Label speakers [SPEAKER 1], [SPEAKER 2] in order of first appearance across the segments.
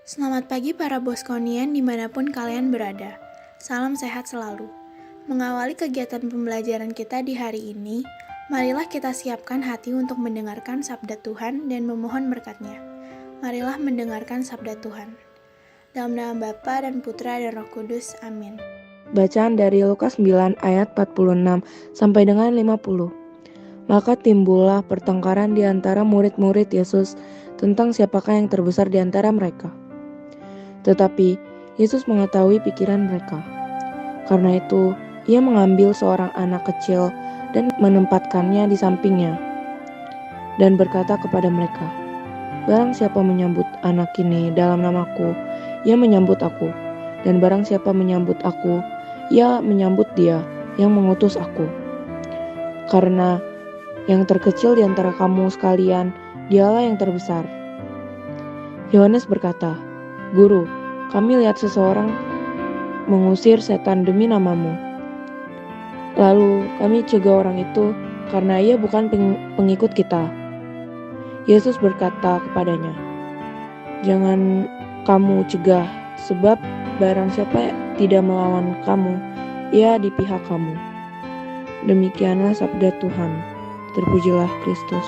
[SPEAKER 1] Selamat pagi para Boskonian dimanapun kalian berada. Salam sehat selalu. Mengawali kegiatan pembelajaran kita di hari ini, marilah kita siapkan hati untuk mendengarkan sabda Tuhan dan memohon berkat-Nya. Marilah mendengarkan sabda Tuhan. Dalam nama Bapa dan Putra dan Roh Kudus. Amin.
[SPEAKER 2] Bacaan dari Lukas 9 ayat 46 sampai dengan 50. Maka timbullah pertengkaran di antara murid-murid Yesus tentang siapakah yang terbesar di antara mereka. Tetapi Yesus mengetahui pikiran mereka. Karena itu, Ia mengambil seorang anak kecil dan menempatkannya di sampingnya, dan berkata kepada mereka, "Barang siapa menyambut anak ini dalam namaku, ia menyambut aku. Dan barang siapa menyambut aku, ia menyambut dia yang mengutus aku. Karena yang terkecil di antara kamu sekalian, dialah yang terbesar." Yohanes berkata, "Guru, kami lihat seseorang mengusir setan demi namamu. Lalu kami cegah orang itu karena ia bukan pengikut kita." Yesus berkata kepadanya, "Jangan kamu cegah, sebab barang siapa tidak melawan kamu, ia di pihak kamu." Demikianlah sabda Tuhan. Terpujilah Kristus.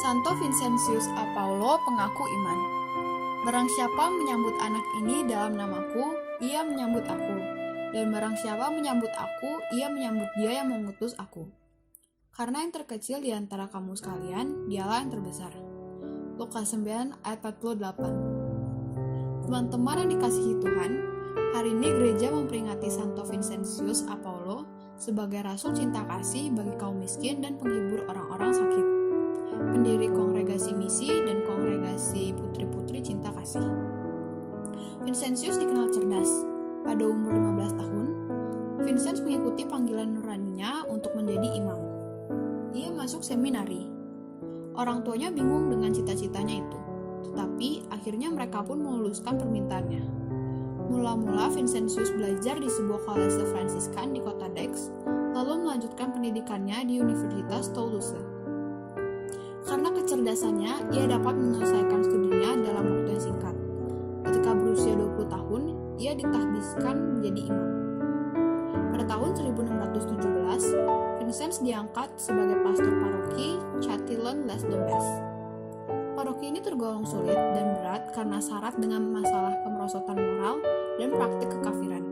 [SPEAKER 3] Santo Vincentius a Paulo, pengaku iman. Barang siapa menyambut anak ini dalam namaku, ia menyambut aku. Dan barang siapa menyambut aku, ia menyambut dia yang mengutus aku. Karena yang terkecil di antara kamu sekalian, dialah yang terbesar. Lukas 9 ayat 48. Teman-teman yang dikasihi Tuhan, hari ini gereja memperingati Santo Vincentius a Paulo sebagai rasul cinta kasih bagi kaum miskin dan penghibur orang-orang sakit. Pendiri kongregasi misi dan kongregasi putri-putri cinta kasih. Vincentius dikenal cerdas. Pada umur 15 tahun, Vincent mengikuti panggilan nuraninya untuk menjadi imam. Ia masuk seminari. Orang tuanya bingung dengan cita-citanya itu, tetapi akhirnya mereka pun meluluskan permintaannya. Mula-mula Vincentius belajar di sebuah kolase Fransiskan di kota Dax, lalu melanjutkan pendidikannya di Universitas Toulouse. Karena kecerdasannya, ia dapat menyelesaikan studinya dalam waktu yang singkat. Ketika berusia 20 tahun, ia ditahbiskan menjadi imam. Pada tahun 1617, Vincent diangkat sebagai pastor paroki Châtillon-les-Dombes. Paroki ini tergolong sulit dan berat karena syarat dengan masalah kemerosotan moral dan praktik kekafiran.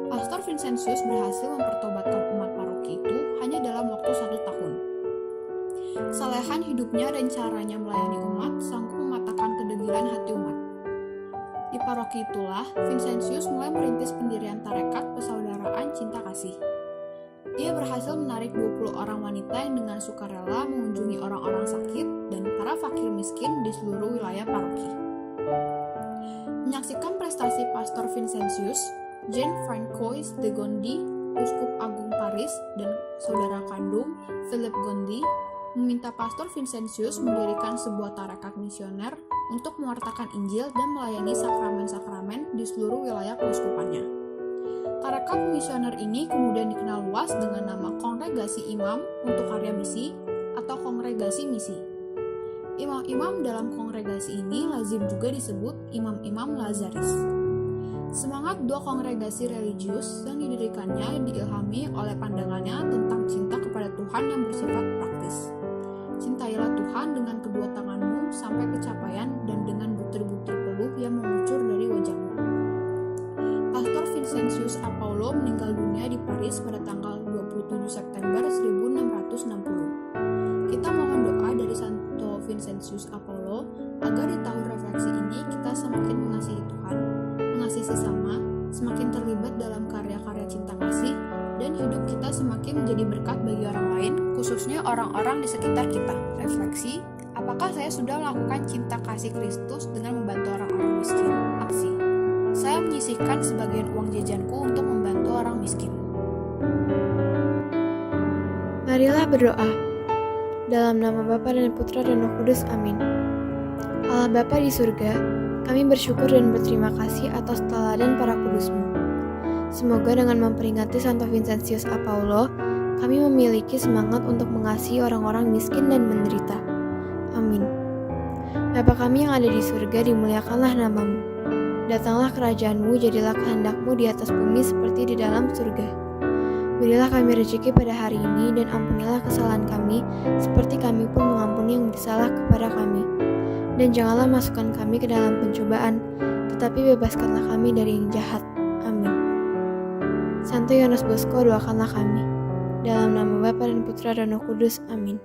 [SPEAKER 3] Pastor Vincentius berhasil mempertobatkan umat paroki itu hanya dalam waktu 1 tahun. Kesalehan hidupnya dan caranya melayani umat sanggup mematahkan kedegilan hati umat. Di paroki itulah, Vincentius mulai merintis pendirian tarekat persaudaraan cinta kasih. Ia berhasil menarik 20 orang wanita yang dengan sukarela mengunjungi orang-orang sakit dan para fakir miskin di seluruh wilayah paroki. Menyaksikan prestasi Pastor Vincentius, Jean-Francois de Gondi, Uskup Agung Paris, dan saudara kandung Philip Gondi meminta Pastor Vincentius mendirikan sebuah tarekat misioner untuk mewartakan Injil dan melayani sakramen-sakramen di seluruh wilayah keuskupannya. Tarekat misioner ini kemudian dikenal luas dengan nama Kongregasi Imam untuk Karya Misi atau Kongregasi Misi. Imam-imam dalam kongregasi ini lazim juga disebut imam-imam Lazaris. Semangat dua kongregasi religius yang didirikannya diilhami oleh pandangannya tentang cinta kepada Tuhan yang bersifat praktis. Cintailah Tuhan dengan kedua tanganmu sampai kecapaian dan dengan butir-butir peluh yang mengucur dari wajahmu. Pastor Vincentius a Paulo meninggal dunia di Paris pada tanggal 27 September 1660. Kita mohon doa dari Santo Vincentius a Paulo agar di tahun refleksi ini kita semakin mengasihi Tuhan, mengasihi sesama, semakin terlibat dalam karya-karya cinta kasih, dan hidup kita semakin menjadi berkat bagi orang lain, khususnya orang-orang di sekitar kita. Refleksi, apakah saya sudah melakukan cinta kasih Kristus dengan membantu orang-orang miskin? Aksi, saya menyisihkan sebagian uang jajanku untuk membantu orang miskin.
[SPEAKER 1] Marilah berdoa. Dalam nama Bapa dan Putra dan Roh Kudus. Amin. Allah Bapa di surga, kami bersyukur dan berterima kasih atas teladan para kudus-Mu. Semoga dengan memperingati Santo Vincentius a Paulo, kami memiliki semangat untuk mengasihi orang-orang miskin dan menderita. Amin.
[SPEAKER 4] Bapa kami yang ada di surga, dimuliakanlah namamu. Datanglah kerajaanmu, jadilah kehendakmu di atas bumi seperti di dalam surga. Berilah kami rezeki pada hari ini, dan ampunilah kesalahan kami, seperti kami pun mengampuni yang bersalah kepada kami. Dan janganlah masukkan kami ke dalam pencobaan, tetapi bebaskanlah kami dari yang jahat. Amin. Santo Yohanes Bosco, doakanlah kami. Dalam nama Bapa dan Putra dan Roh Kudus. Amin.